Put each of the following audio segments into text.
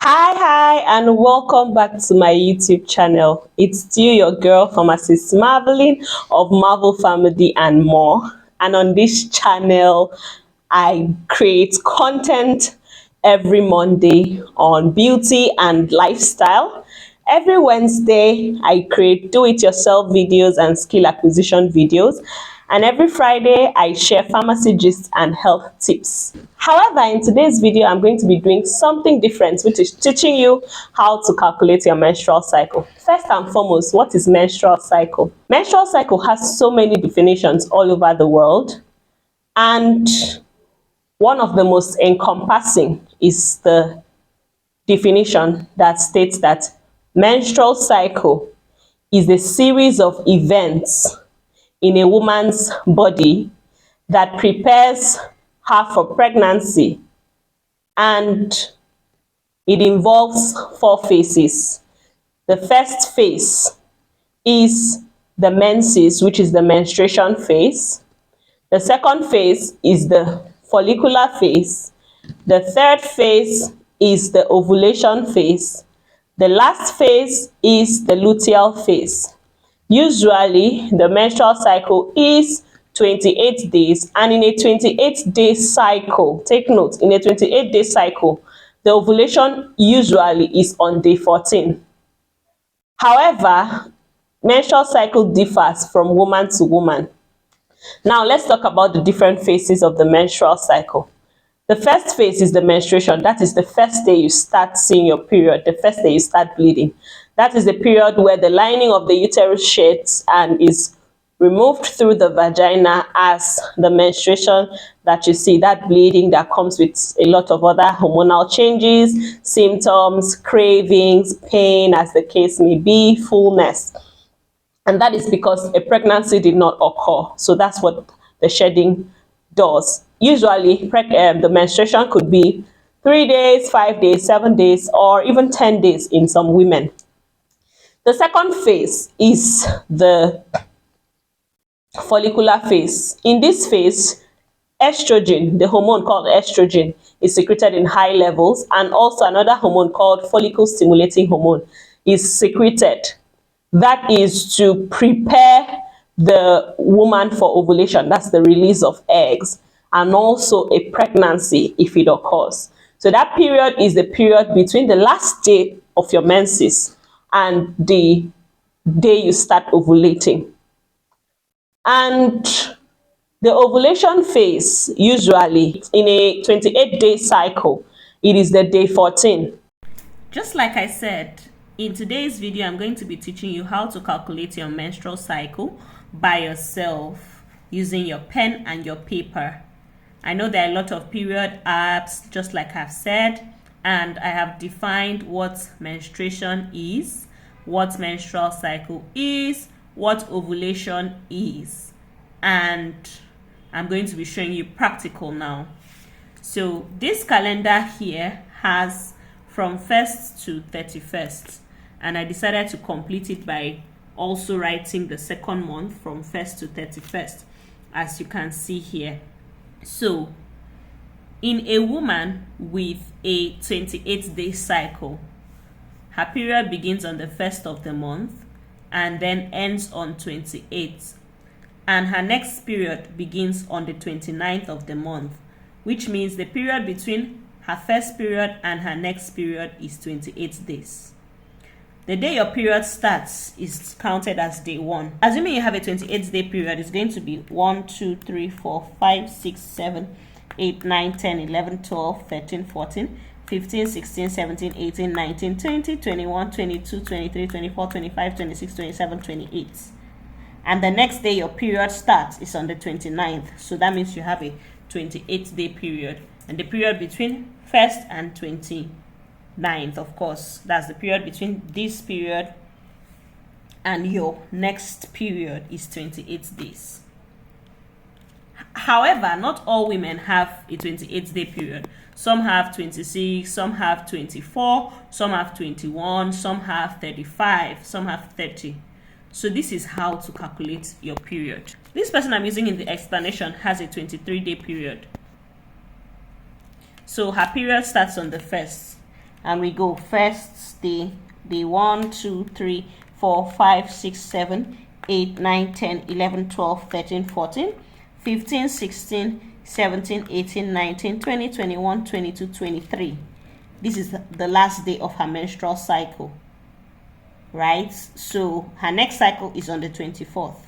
Hi, and welcome back to my YouTube channel. It's still your girl, pharmacist Marvelene of Marvel Pharmedy and more. And on this channel, I create content every Monday on beauty and lifestyle. Every Wednesday, I create do-it-yourself videos and skill acquisition videos. And every Friday, I share pharmacy gist and health tips. However, in today's video, I'm going to be doing something different, which is teaching you how to calculate your menstrual cycle. First and foremost, what is menstrual cycle? Menstrual cycle has so many definitions all over the world, and one of the most encompassing is the definition that states that menstrual cycle is a series of events in a woman's body that prepares her for pregnancy, and it involves 4 phases. The first phase is the menses, which is the menstruation phase. The second phase is the follicular phase. The third phase is the ovulation phase. The last phase is the luteal phase. Usually, the menstrual cycle is 28 days, and in a 28-day cycle, take note, in a 28-day cycle, the ovulation usually is on day 14. However, menstrual cycle differs from woman to woman. Now, let's talk about the different phases of the menstrual cycle. The first phase is the menstruation. That is the first day you start seeing your period, the first day you start bleeding. That is the period where the lining of the uterus sheds and is removed through the vagina as the menstruation that you see, that bleeding that comes with a lot of other hormonal changes, symptoms, cravings, pain, as the case may be, fullness. And that is because a pregnancy did not occur. So that's what the shedding does. Usually, the menstruation could be 3 days, 5 days, 7 days, or even 10 days in some women. The second phase is the follicular phase. In this phase, estrogen, the hormone called estrogen, is secreted in high levels, and also another hormone called follicle stimulating hormone is secreted. That is to prepare the woman for ovulation. That's the release of eggs, and also a pregnancy if it occurs. So that period is the period between the last day of your menses and the day you start ovulating. And the ovulation phase, usually in a 28-day cycle, it is the day 14. Just like I said, in today's video, I'm going to be teaching you how to calculate your menstrual cycle by yourself using your pen and your paper. I know there are a lot of period apps, just like I've said, and I have defined what menstruation is, what menstrual cycle is, what ovulation is, and I'm going to be showing you practical now. So this calendar here has from 1st to 31st, and I decided to complete it by also writing the second month from 1st to 31st, as you can see here. So in a woman with a 28-day cycle, her period begins on the 1st of the month and then ends on 28th, and her next period begins on the 29th of the month, which means the period between her first period and her next period is 28 days. The day your period starts is counted as day 1. Assuming you have a 28-day period, it's going to be 1, 2, 3, 4, 5, 6, 7, 8, 9, 10, 11, 12, 13, 14, 15, 16, 17, 18, 19, 20, 21, 22, 23, 24, 25, 26, 27, 28. And the next day your period starts is on the 29th. So that means you have a 28-day period. And the period between 1st and 29th, of course, that's the period between this period and your next period, is 28 days. However, not all women have a 28-day period. Some have 26, some have 24, some have 21, some have 35, some have 30. So this is how to calculate your period. This person I'm using in the explanation has a 23-day period. So her period starts on the 1st. and we go first day, day 1, 2, 3, 4, 5, 6, 7, 8, 9, 10, 11, 12, 13, 14, 15, 16, 17, 18, 19, 20, 21, 22, 23. This is the last day of her menstrual cycle, right? So her next cycle is on the 24th,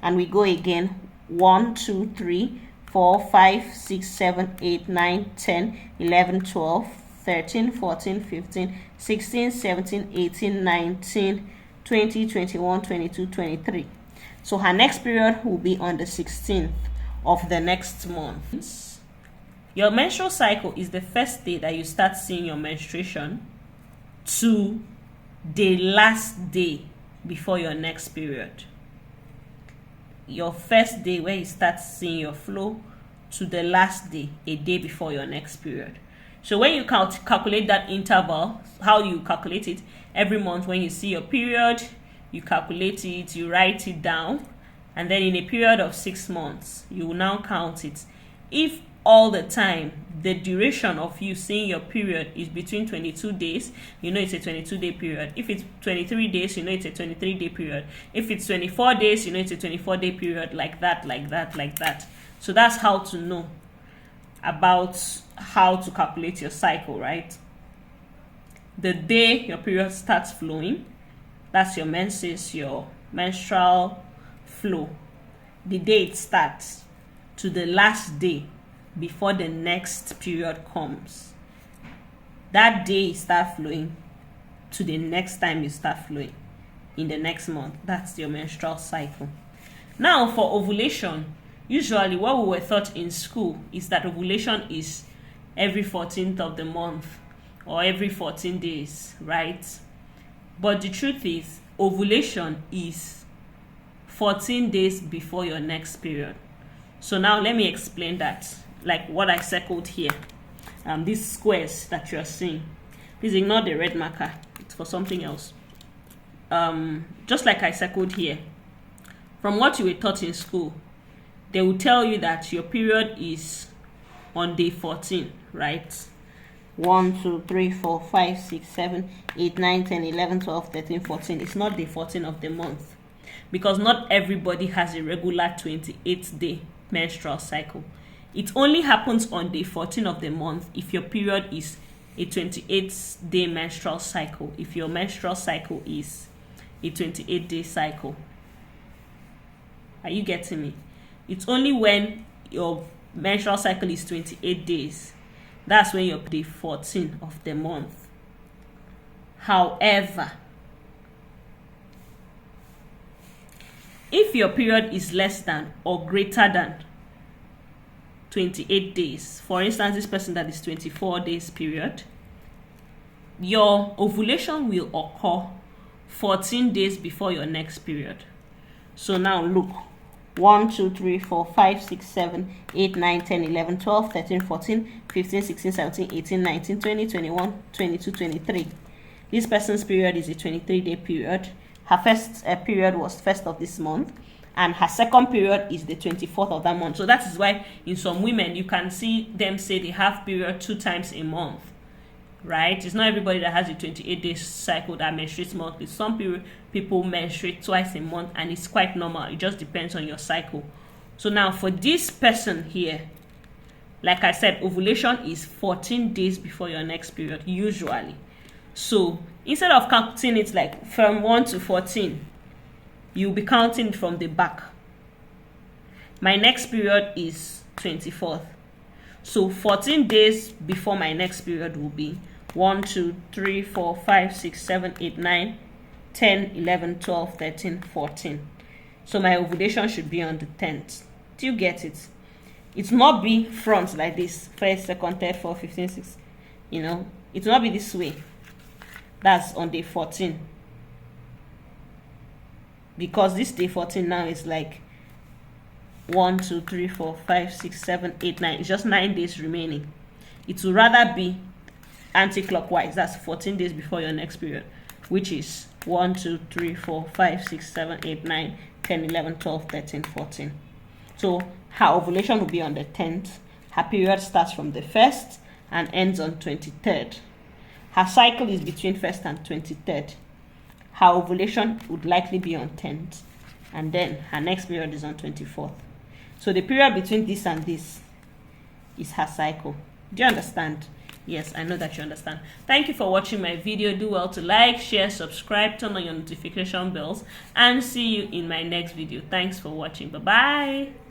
and we go again 1, 2, 3, 4, 5, 6, 7, 8, 9, 10, 11, 12, 13, 14, 15, 16, 17, 18, 19, 20, 21, 22, 23. So her next period will be on the 16th of the next month. Your menstrual cycle is the first day that you start seeing your menstruation to the last day before your next period. Your first day where you start seeing your flow to the last day, a day before your next period. So when you calculate that interval, how you calculate it, every month when you see your period, you calculate it, you write it down, and then in a period of 6 months, you will now count it. If all the time the duration of you seeing your period is between 22 days, you know it's a 22-day period. If it's 23 days, you know it's a 23-day period. If it's 24 days, you know it's a 24-day period, like that, like that, like that. So that's how to know about how to calculate your cycle, right? The day your period starts flowing, that's your menses, your menstrual flow. The day it starts to the last day before the next period comes. That day you start flowing to the next time you start flowing in the next month. That's your menstrual cycle. Now for ovulation, usually what we were taught in school is that ovulation is every 14th of the month or every 14 days, right? But the truth is, ovulation is 14 days before your next period. So now let me explain that, like what I circled here. These squares that you're seeing, please ignore the red marker, it's for something else. Just like I circled here, from what you were taught in school, they will tell you that your period is on day 14, right? 1, 2, 3, 4, 5, 6, 7, 8, 9, 10, 11, 12, 13, 14. It's not day 14 of the month, because not everybody has a regular 28-day menstrual cycle. It only happens on day 14 of the month if your period is a 28-day menstrual cycle, if your menstrual cycle is a 28-day cycle. Are you getting me? It's only when your menstrual cycle is 28 days, that's when you're day 14 of the month. However, if your period is less than or greater than 28 days, for instance, this person that is 24 days period, your ovulation will occur 14 days before your next period. So now look, 1, 2, 3, 4, 5, 6, 7, 8, 9, 10, 11, 12, 13, 14, 15, 16, 17, 18, 19, 20, 21, 22, 23. This person's period is a 23-day period. Her first period was 1st of this month, and her second period is the 24th of that month. So that is why in some women you can see them say they have period 2 times a month, right? It's not everybody that has a 28-day cycle that menstruates monthly. Some people menstruate twice a month, and it's quite normal. It just depends on your cycle. So now for this person here, like I said, ovulation is 14 days before your next period usually. So instead of counting it like from 1 to 14, you'll be counting it from the back. My next period is 24th. So 14 days before my next period will be 1, 2, 3, 4, 5, 6, 7, 8, 9, 10, 11, 12, 13, 14. So my ovulation should be on the 10th. Do you get it? It will not be front like this. 1st, 2nd, 3rd, 4th, 15, 16. You know, it will not be this way. That's on day 14. Because this day 14 now is like 1, 2, 3, 4, 5, 6, 7, 8, 9. It's just 9 days remaining. It will rather be anti-clockwise. That's 14 days before your next period, which is 1, 2, 3, 4, 5, 6, 7, 8, 9, 10, 11, 12, 13, 14. So her ovulation will be on the 10th. Her period starts from the 1st and ends on 23rd. Her cycle is between 1st and 23rd. Her ovulation would likely be on 10th. And then her next period is on 24th. So the period between this and this is her cycle. Do you understand? Yes, I know that you understand. Thank you for watching my video. Do well to like, share, subscribe, turn on your notification bells, and see you in my next video. Thanks for watching. Bye-bye.